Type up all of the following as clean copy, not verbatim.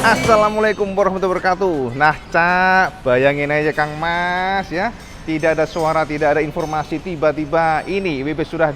Assalamualaikum warahmatullahi wabarakatuh. Nah, Cak, bayangin aja Kang Mas ya. Tidak ada suara, tidak ada informasi, tiba-tiba ini WB sudah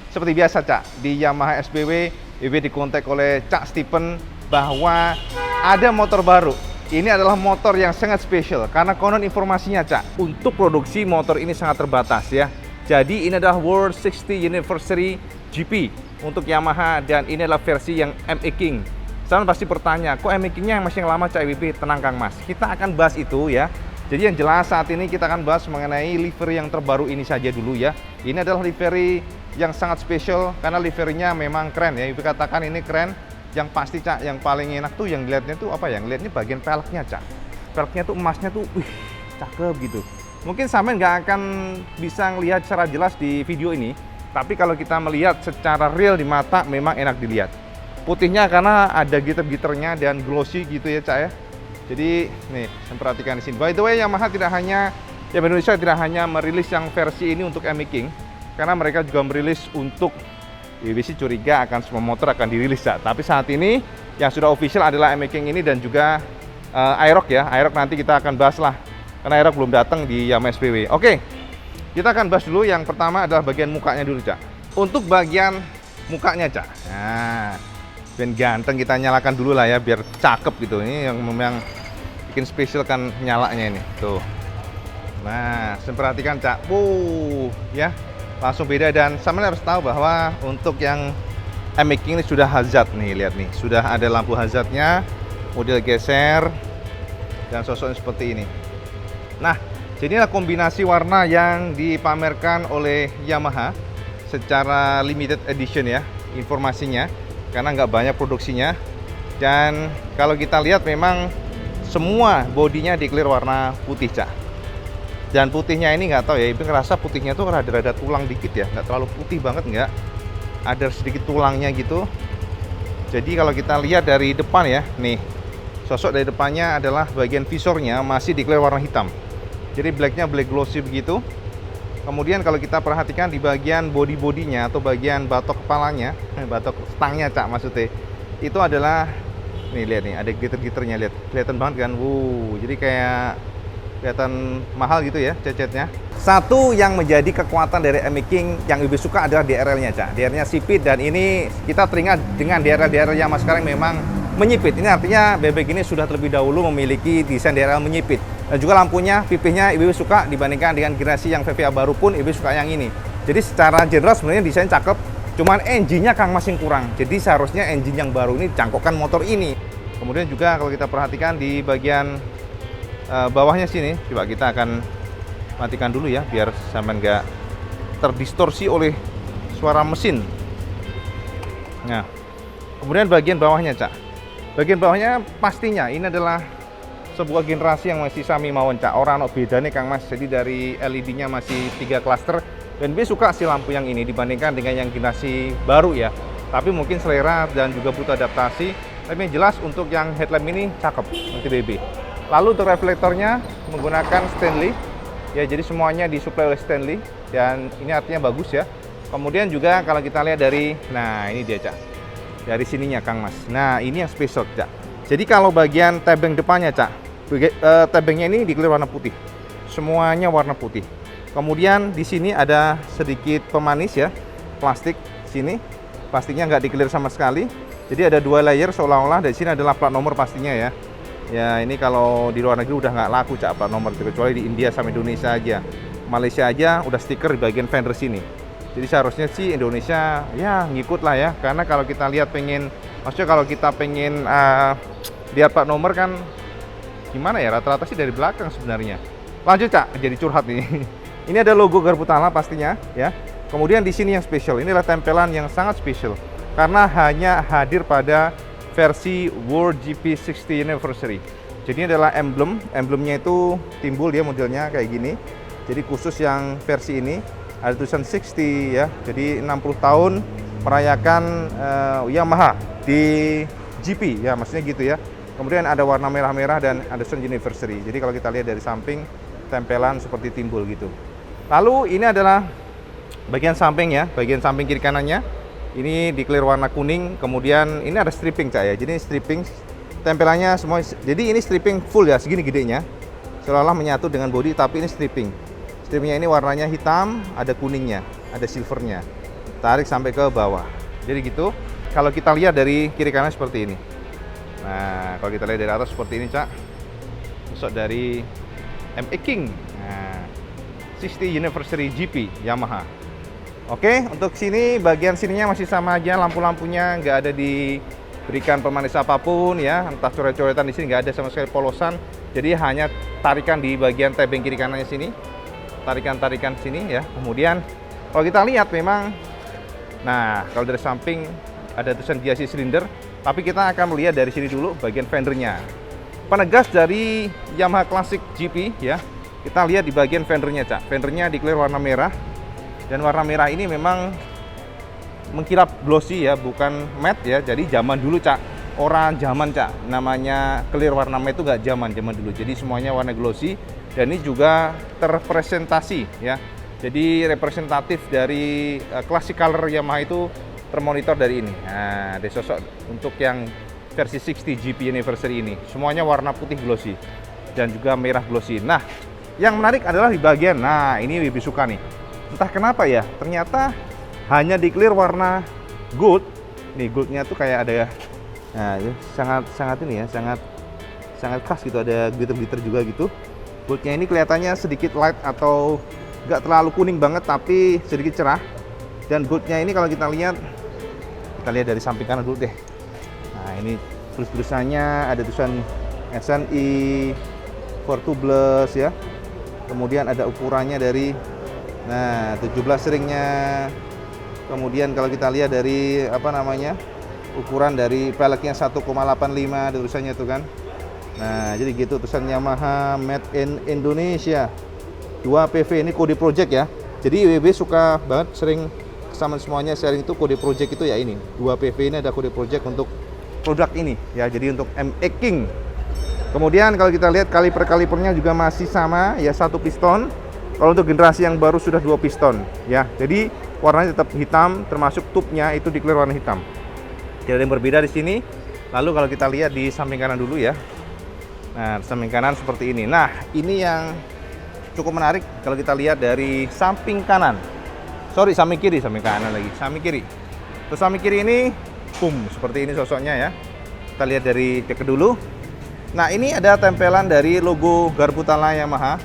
seperti biasa Cak, di Yamaha SBW, WB dikontak oleh Cak Stephen bahwa ada motor baru. Ini adalah motor yang sangat spesial karena konon informasinya Cak, untuk produksi motor ini sangat terbatas ya. Jadi ini adalah World 60 Anniversary GP untuk Yamaha dan ini adalah versi yang ME King. Kalian pasti bertanya, kok ME King-nya masih yang lama Cak WB? Tenang Kang Mas, kita akan bahas itu ya. Jadi yang jelas saat ini kita akan bahas mengenai livery yang terbaru ini saja dulu ya. Ini adalah livery yang sangat spesial karena liverynya memang keren ya. WB katakan ini keren. Yang pasti Cak, yang paling enak tuh yang dilihatnya tuh apa ya? Ngelihatnya bagian peleknya Cak. Peleknya tuh emasnya tuh, wih, cakep gitu. Mungkin sampean nggak akan bisa ngelihat secara jelas di video ini. Tapi kalau kita melihat secara real di mata memang enak dilihat. Putihnya karena ada gitar-gitarnya dan glossy gitu ya Cak ya. Jadi nih, saya perhatikan di sini. By the way, Yamaha tidak hanya Indonesia tidak hanya merilis yang versi ini untuk ME King, karena mereka juga merilis untuk WB curiga akan semua motor akan dirilis Cak. Tapi saat ini yang sudah official adalah ME King ini dan juga Aerox ya. Aerox nanti kita akan bahas lah. Karena Aerox belum datang di Yamaha SBW. Oke. Kita akan bahas dulu yang pertama adalah bagian mukanya dulu Cak. Untuk bagian mukanya Cak. Nah, dan ganteng kita nyalakan dulu lah ya biar cakep gitu. Ini yang memang bikin spesial kan nyalanya ini tuh. Nah, saya perhatikan Cak, ya langsung beda dan sama harus tahu bahwa untuk yang ME King ini sudah hazard nih, lihat nih sudah ada lampu hazardnya, model geser dan sosoknya seperti ini. Nah, jadilah kombinasi warna yang dipamerkan oleh Yamaha secara limited edition ya informasinya. Karena nggak banyak produksinya dan kalau kita lihat memang semua bodinya declare warna putih Cak. Dan putihnya ini nggak tahu ya, Ibu ngerasa putihnya tuh rada-rada tulang dikit ya, nggak terlalu putih banget, nggak ada sedikit tulangnya gitu. Jadi kalau kita lihat dari depan ya, nih sosok dari depannya adalah bagian visornya masih declare warna hitam. Jadi blacknya black glossy begitu. Kemudian kalau kita perhatikan di bagian bodinya atau bagian batok kepalanya, batok stangnya Cak maksudnya, itu adalah nih lihat nih ada gitar-gitarnya, lihat kelihatan banget kan, jadi kayak kelihatan mahal gitu ya cecetnya. Satu yang menjadi kekuatan dari ME King yang lebih suka adalah DRL-nya Cak, DRL-nya sipit dan ini kita teringat dengan DRL yang sekarang memang menyipit. Ini artinya bebek ini sudah terlebih dahulu memiliki desain DRL menyipit. Dan juga lampunya, pipihnya Ibu suka dibandingkan dengan generasi yang VVA baru pun Ibu suka yang ini. Jadi secara general sebenarnya desain cakep, cuman engine-nya Kang masih kurang. Jadi seharusnya engine yang baru ini cangkokkan motor ini. Kemudian juga kalau kita perhatikan di bagian bawahnya sini, coba kita akan matikan dulu ya biar sampai nggak terdistorsi oleh suara mesin. Nah, kemudian bagian bawahnya Cak. Bagian bawahnya pastinya ini adalah sebuah generasi yang masih sami mawon Cak. Orang beda nih Kang Mas. Jadi dari LED-nya masih 3 cluster dan B suka sih lampu yang ini dibandingkan dengan yang generasi baru ya. Tapi mungkin selera dan juga butuh adaptasi. Tapi yang jelas untuk yang headlamp ini cakep nanti BB. Lalu untuk reflektornya menggunakan Stanley. Ya jadi semuanya disuplai oleh Stanley dan ini artinya bagus ya. Kemudian juga kalau kita lihat dari, nah ini dia Cak. Dari sininya Kang Mas. Nah ini yang spesial Cak. Jadi kalau bagian tebeng depannya Cak, tebengnya ini declare warna putih. Semuanya warna putih. Kemudian di sini ada sedikit pemanis ya, plastik sini. Plastiknya nggak declare sama sekali. Jadi ada 2 layer seolah-olah dari sini adalah plat nomor pastinya ya. Ya ini kalau di luar negeri udah nggak laku Cak plat nomor, kecuali di India sama Indonesia aja. Malaysia aja udah stiker di bagian fender sini. Jadi seharusnya sih Indonesia ya ngikut lah ya. Karena kalau kita lihat maksudnya kalau kita pengen lihat plat nomor kan gimana ya, rata-rata sih dari belakang sebenarnya. Lanjut Cak, jadi curhat nih. Ini ada logo Garpu Tala pastinya ya. Kemudian di sini yang spesial, inilah tempelan yang sangat spesial karena hanya hadir pada versi World GP 60 Anniversary. Jadi ini adalah emblemnya itu timbul dia modelnya kayak gini. Jadi khusus yang versi ini ada tulisan 60 ya. Jadi 60 tahun merayakan Yamaha di GP ya, maksudnya gitu ya. Kemudian ada warna merah-merah dan ada 60 anniversary. Jadi kalau kita lihat dari samping tempelan seperti timbul gitu. Lalu ini adalah bagian samping ya, bagian samping kiri kanannya. Ini declare warna kuning, kemudian ini ada stripping Cak ya. Jadi stripping tempelannya semua. Jadi ini stripping full ya, segini gedenya. Seolah-olah menyatu dengan bodi, tapi ini stripping. Strippingnya ini warnanya hitam, ada kuningnya, ada silvernya. Tarik sampai ke bawah. Jadi gitu. Kalau kita lihat dari kiri kanan seperti ini. Nah, kalau kita lihat dari atas seperti ini, Cak. Sosok dari MX King. Nah, 60 Anniversary GP Yamaha. Oke, untuk sini bagian sininya masih sama aja, lampu-lampunya nggak ada diberikan pemanis apapun ya, entah coret-coretan di sini nggak ada sama sekali polosan. Jadi hanya tarikan di bagian tebing kiri kanannya sini, tarikan-tarikan sini ya. Kemudian kalau kita lihat memang, nah kalau dari samping ada tulisan GIC silinder, tapi kita akan melihat dari sini dulu bagian fendernya. Penegas dari Yamaha Classic GP ya, kita lihat di bagian fendernya, Cak. Fendernya declare warna merah. Dan warna merah ini memang mengkilap glossy ya, bukan matte ya. Jadi zaman dulu, Cak, orang zaman, Cak, namanya clear warna matte itu nggak zaman dulu. Jadi semuanya warna glossy dan ini juga terpresentasi ya. Jadi representatif dari classic color Yamaha itu termonitor dari ini. Nah, ada sosok untuk yang versi 60 GP Anniversary ini. Semuanya warna putih glossy dan juga merah glossy. Nah, yang menarik adalah di bagian, nah ini lebih suka nih. Entah kenapa ya, ternyata hanya declare warna gold. Nih goldnya tuh kayak ada ya. Nah, ini sangat ini ya, sangat khas gitu, ada glitter-glitter juga gitu. Goldnya ini kelihatannya sedikit light atau nggak terlalu kuning banget, tapi sedikit cerah. Dan goldnya ini kalau kita lihat dari samping kanan dulu deh. Nah, ini tulisannya ada tulisan SNI for tubeless ya. Kemudian ada ukurannya dari 17 ringnya. Kemudian kalau kita lihat dari ukuran dari peleknya 1,85 ada tulisannya tuh kan. Nah, jadi gitu tulisan Yamaha Made in Indonesia. 2 PV ini kode project ya. Jadi WB suka banget sering sama semuanya sharing itu kode project itu ya ini. 2 PV ini ada kode project untuk produk ini ya. Jadi untuk MX King. Kemudian kalau kita lihat kalipernya juga masih sama ya, 1 piston. Kalau untuk generasi yang baru sudah 2 piston ya. Jadi warnanya tetap hitam, termasuk tubnya itu declare warna hitam. Tidak ada yang berbeda di sini. Lalu kalau kita lihat di samping kanan dulu ya. Nah, samping kanan seperti ini. Nah, ini yang cukup menarik kalau kita lihat dari samping kanan. Sorry, samping kiri, samping kanan lagi. Samping kiri. Terus samping kiri ini, seperti ini sosoknya ya. Kita lihat dari dekat dulu. Nah, ini ada tempelan dari logo garpu tala Yamaha.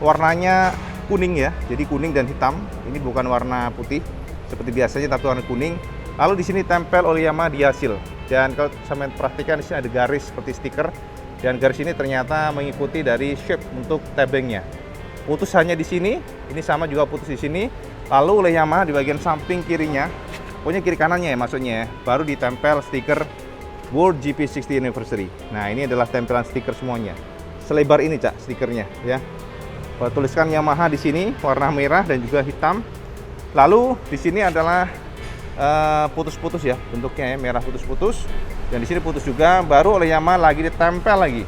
Warnanya kuning ya, jadi kuning dan hitam. Ini bukan warna putih seperti biasanya, tapi warna kuning. Lalu di sini tempel oleh Yamaha di hasil. Dan kalau sampai perhatikan di sini ada garis seperti stiker. Dan garis ini ternyata mengikuti dari shape untuk tebengnya. Putus hanya di sini, ini sama juga putus di sini. Lalu oleh Yamaha di bagian samping kirinya, pokoknya kiri kanannya ya maksudnya ya, baru ditempel stiker World GP 60 Anniversary. Nah, ini adalah tempelan stiker semuanya. Selebar ini, Cak, stikernya ya. Tuliskan Yamaha di sini warna merah dan juga hitam. Lalu di sini adalah putus-putus ya bentuknya ya, merah putus-putus. Dan di sini putus juga, baru oleh Yamaha lagi ditempel lagi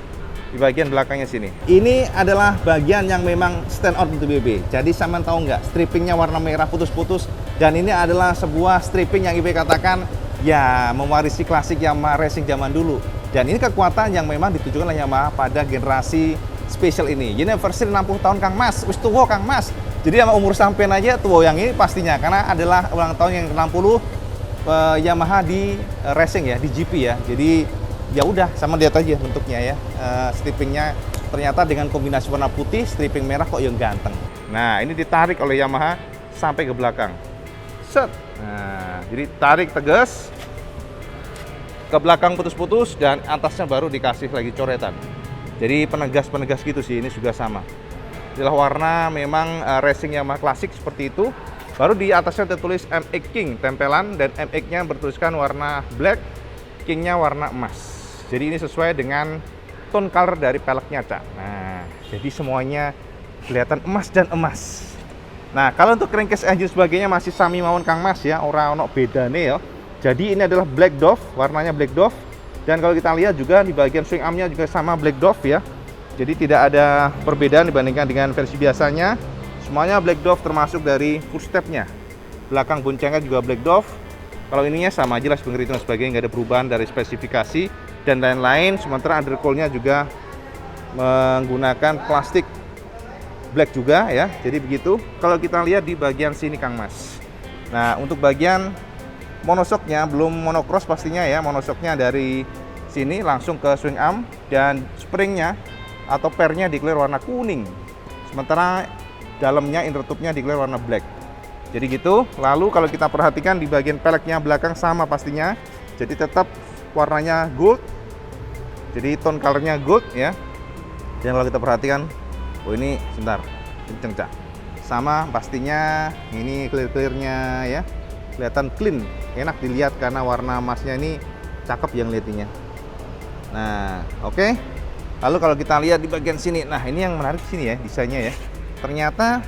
di bagian belakangnya sini. Ini adalah bagian yang memang stand out untuk BB. Jadi sampean tahu nggak, strippingnya warna merah putus-putus. Dan ini adalah sebuah stripping yang IB katakan ya mewarisi klasik Yamaha racing zaman dulu. Dan ini kekuatan yang memang ditujukan oleh Yamaha pada generasi spesial ini. Anniversary 60 tahun Kang Mas, wis tuwo Kang Mas. Jadi sama umur sampean aja tuwo yang ini pastinya, karena adalah ulang tahun yang ke-60 Yamaha di racing ya, di GP ya. Jadi ya udah, sama lihat aja bentuknya ya. Strippingnya ternyata dengan kombinasi warna putih, stripping merah kok yang ganteng. Nah, ini ditarik oleh Yamaha sampai ke belakang. Set. Nah, jadi tarik tegas ke belakang putus-putus dan atasnya baru dikasih lagi coretan. Jadi penegas-penegas gitu sih, ini juga sama. Inilah warna memang racing Yamaha klasik seperti itu. Baru di atasnya tertulis MX King tempelan dan MX-nya bertuliskan warna black, King-nya warna emas. Jadi ini sesuai dengan tone color dari peleknya, Cak. Nah, jadi semuanya kelihatan emas dan emas. Nah, kalau untuk crankcase engine sebagainya masih sami mawon Kang Mas ya, ora ono bedane ya. Jadi ini adalah Black Dove, warnanya Black Dove. Dan kalau kita lihat juga di bagian swing armnya juga sama Black Dove ya. Jadi tidak ada perbedaan dibandingkan dengan versi biasanya. Semuanya Black Dove termasuk dari footstepnya. Belakang boncengnya juga Black Dove. Kalau ininya sama aja lah sebenarnya itu dan sebagainya, nggak ada perubahan dari spesifikasi dan lain-lain. Sementara undercoilnya juga menggunakan plastik black juga ya. Jadi begitu. Kalau kita lihat di bagian sini Kang Mas. Nah, untuk bagian monoshocknya belum monocross pastinya ya. Monoshocknya dari sini langsung ke swing arm dan springnya atau pernya declare warna kuning. Sementara dalamnya inner tube-nya declare warna black. Jadi gitu. Lalu kalau kita perhatikan di bagian peleknya belakang sama pastinya. Jadi tetap warnanya gold. Jadi tone colornya gold ya. Dan kalau kita perhatikan, oh ini sebentar, kenceng Cak. Sama pastinya ini clear-clearnya ya. Kelihatan clean, enak dilihat karena warna emasnya ini cakep yang lihatnya. Nah, oke. Lalu kalau kita lihat di bagian sini, nah ini yang menarik sini ya, desainnya ya. Ternyata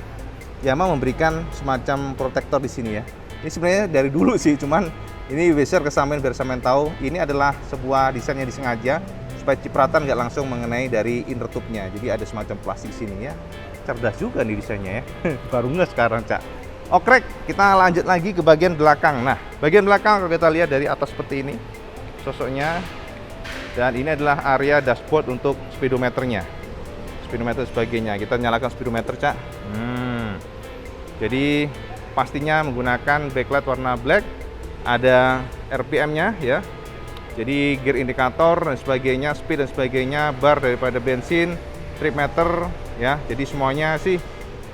Yamaha memberikan semacam protektor di sini ya. Ini sebenarnya dari dulu sih, cuman ini Weser kesampaian biar sampean tahu, ini adalah sebuah desain yang disengaja supaya cipratan nggak langsung mengenai dari inner tube-nya. Jadi ada semacam plastik sini ya. Cerdas juga nih desainnya ya. Baru nggak sekarang Cak. Oke, kita lanjut lagi ke bagian belakang. Nah, bagian belakang kalau kita lihat dari atas seperti ini sosoknya. Dan ini adalah area dashboard untuk speedometernya. Speedometer sebagainya. Kita nyalakan speedometer Cak. Jadi pastinya menggunakan backlight warna black, ada RPM-nya ya. Jadi gear indikator dan sebagainya, speed dan sebagainya, bar daripada bensin, trip meter ya. Jadi semuanya sih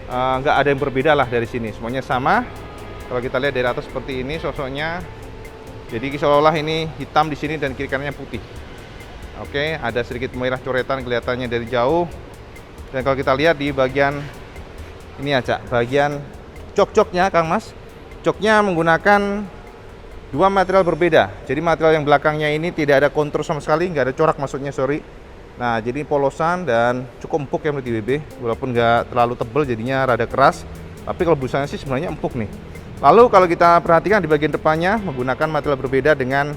nggak ada yang berbeda lah dari sini. Semuanya sama. Kalau kita lihat dari atas seperti ini sosoknya. Jadi seolah-olah ini hitam di sini dan kiri kanannya putih. Oke, ada sedikit merah coretan kelihatannya dari jauh. Dan kalau kita lihat di bagian ini aja, bagian jok-joknya Kang Mas. Joknya menggunakan dua material berbeda. Jadi material yang belakangnya ini tidak ada kontur sama sekali, nggak ada corak maksudnya, sorry. Nah, jadi polosan dan cukup empuk ya menurut IWB. Walaupun nggak terlalu tebal jadinya rada keras. Tapi kalau busanya sih sebenarnya empuk nih. Lalu kalau kita perhatikan di bagian depannya menggunakan material berbeda dengan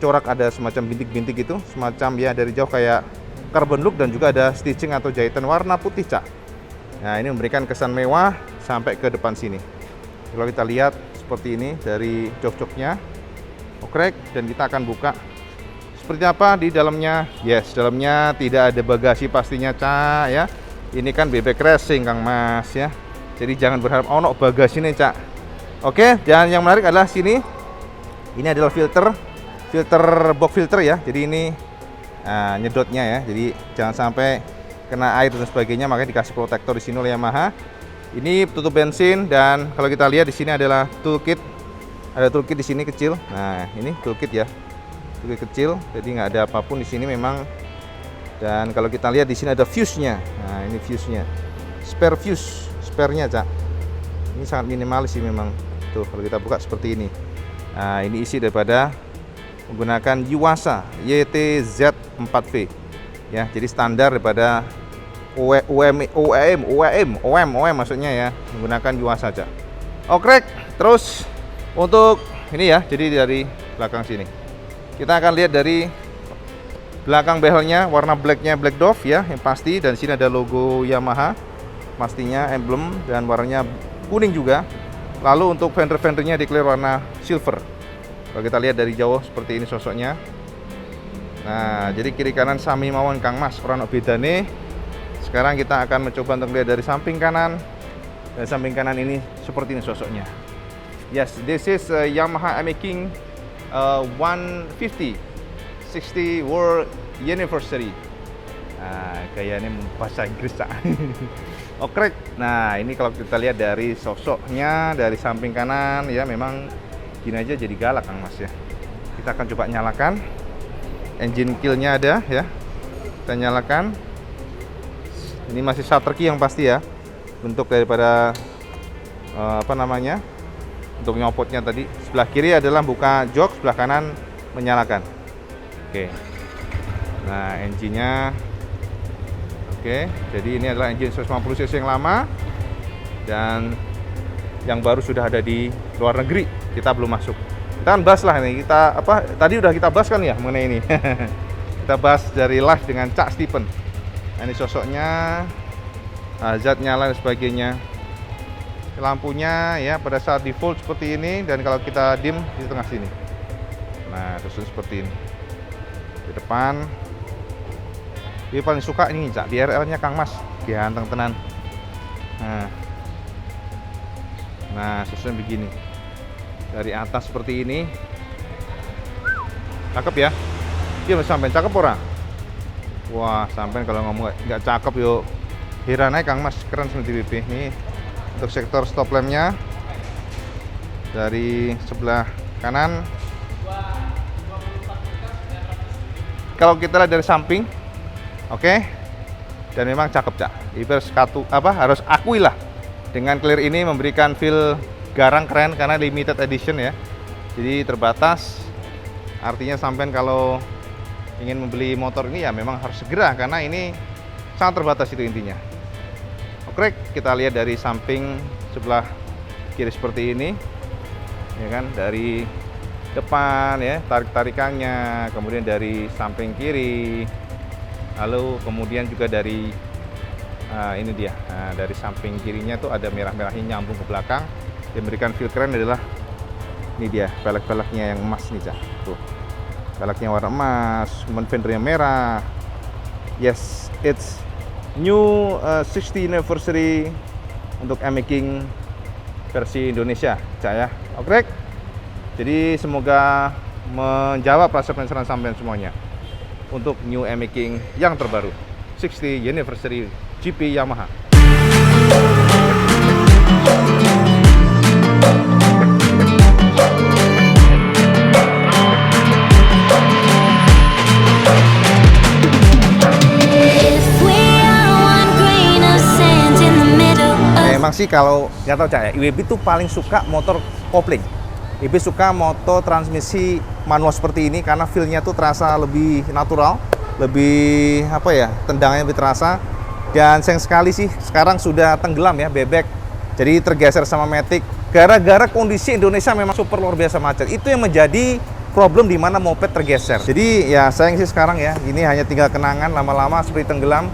corak ada semacam bintik-bintik gitu. Semacam ya dari jauh kayak carbon look dan juga ada stitching atau jahitan warna putih Cak. Nah, ini memberikan kesan mewah sampai ke depan sini. Kalau kita lihat seperti ini dari jok-joknya, okrek, dan kita akan buka seperti apa di dalamnya. Yes, dalamnya tidak ada bagasi pastinya Cak ya. Ini kan bebek racing Kang Mas ya. Jadi jangan berharap ono bagasi nih Cak. Oke, dan yang menarik adalah sini. Ini adalah filter box filter ya. Jadi ini nyedotnya ya. Jadi jangan sampai kena air dan sebagainya, makanya dikasih protektor di sini oleh Yamaha. Ini tutup bensin dan kalau kita lihat di sini adalah toolkit. Ada toolkit di sini kecil. Nah, ini toolkit ya. Toolkit kecil, jadi nggak ada apapun di sini memang. Dan kalau kita lihat di sini ada fuse-nya. Nah, ini fuse-nya. Spare fuse, spare-nya, Cak. Ini sangat minimalis sih memang. Tuh, kalau kita buka seperti ini. Nah, ini isi daripada menggunakan Yuasa YTZ4V. Ya, jadi standar daripada OEM maksudnya ya, menggunakan Yuasa saja. Oke, terus untuk ini ya, jadi dari belakang sini kita akan lihat dari belakang behelnya warna blacknya Black Dove ya, yang pasti, dan sini ada logo Yamaha pastinya, emblem, dan warnanya kuning juga. Lalu untuk fender-fendernya declare warna silver. Kalau kita lihat dari jauh seperti ini sosoknya. Nah, jadi kiri kanan sami mawon Kang Mas, orang beda nih. Sekarang kita akan mencoba untuk lihat dari samping kanan. Dan samping kanan ini seperti ini sosoknya. Yes, this is Yamaha making 150 60 World Anniversary. Nah, kayaknya bahasa Inggris Cak. Oke. Nah, ini kalau kita lihat dari sosoknya dari samping kanan ya, memang gini aja jadi galak Kang Mas ya. Kita akan coba nyalakan. Engine kill-nya ada ya. Kita nyalakan. Ini masih shutter key yang pasti ya. Bentuk daripada untuk nyopotnya tadi. Sebelah kiri adalah buka jok, sebelah kanan menyalakan. Oke. Nah, engine-nya oke. Jadi ini adalah engine 150 cc yang lama dan yang baru sudah ada di luar negeri. Kita belum masuk. Kita kan bahas lah ini. Tadi udah kita bahas kan ya mengenai ini. Kita bahas dari live dengan Cak Stephen. Nah, ini sosoknya, zat nyala dan sebagainya. lampunya ya pada saat di full seperti ini, dan kalau kita dim di tengah sini. Nah, susun seperti ini. Di depan. Dia paling suka ini, Cak, DRL-nya Kang Mas. Ganteng tenan. Nah, susun begini. Dari atas seperti ini. Cakep ya? Iya, sampai cakep ora? Wah, sampai kalau ngomong nggak cakep yuk. Heran aja Kang Mas, keren seperti DWP. Nih untuk sektor stop lampnya dari sebelah kanan. Kalau kita lihat dari samping, oke, dan memang cakep, Cak. Harus akui lah, dengan clear ini memberikan feel garang keren karena limited edition ya. Jadi terbatas. Artinya sampai kalau ingin membeli motor ini ya memang harus segera karena ini sangat terbatas, itu intinya. Oke, kita lihat dari samping sebelah kiri seperti ini, ya kan, dari depan ya, tarik-tarikannya, kemudian dari samping kiri, lalu kemudian juga dari ini dia, dari samping kirinya tuh ada merah-merahnya nyambung ke belakang. Yang memberikan feel keren adalah ini dia, velg-velgnya yang emas nih, Cak. Tuh, velgnya warna emas, fendernya merah. Yes, it's new 60 anniversary untuk M-Making versi Indonesia, Cak ya. Oke, jadi semoga menjawab rasa penasaran sampean semuanya untuk new M-Making yang terbaru 60 anniversary GP Yamaha. Memang sih kalau nggak tahu, Cak ya, IWB tuh paling suka motor kopling. IWB suka motor transmisi manual seperti ini karena feel-nya tuh terasa lebih natural, lebih apa ya, tendangnya lebih terasa. Dan sayang sekali sih sekarang sudah tenggelam ya bebek, jadi tergeser sama Matic. Gara-gara kondisi Indonesia memang super luar biasa macet, itu yang menjadi problem di mana moped tergeser. Jadi ya sayang sih sekarang ya, ini hanya tinggal kenangan, lama-lama seperti tenggelam.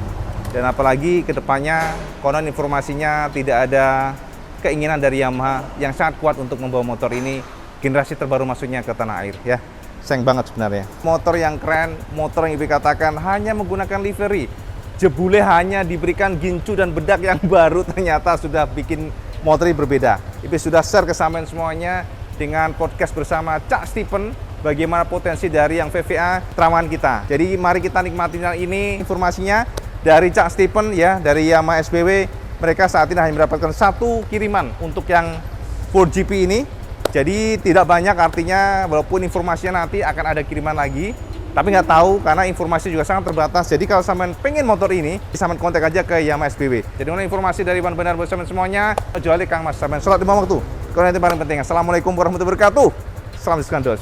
Dan apalagi kedepannya konon informasinya tidak ada keinginan dari Yamaha yang sangat kuat untuk membawa motor ini generasi terbaru masuknya ke tanah air ya. Sayang banget sebenarnya. Motor yang keren, motor yang dikatakan hanya menggunakan livery, jebule hanya diberikan gincu dan bedak yang baru, ternyata sudah bikin motor ini berbeda. Ibu sudah share ke sampean semuanya dengan podcast bersama Cak Stephen, bagaimana potensi dari yang VVA teraman kita. Jadi mari kita nikmati ini informasinya dari Cak Stephen ya, dari Yamaha SBW. Mereka saat ini hanya mendapatkan satu kiriman untuk yang 4GP ini. Jadi tidak banyak, artinya walaupun informasinya nanti akan ada kiriman lagi, tapi nggak tahu karena informasi juga sangat terbatas. Jadi kalau sampean pengen motor ini, sampean kontak aja ke Yamaha SBW. Jadi untuk informasi dari Ban Benar buat sampean semuanya, kecuali Kang Mas, sampean sholat 5 waktu. Kalau nanti paling penting, Assalamualaikum warahmatullahi wabarakatuh. Salam diskon dos.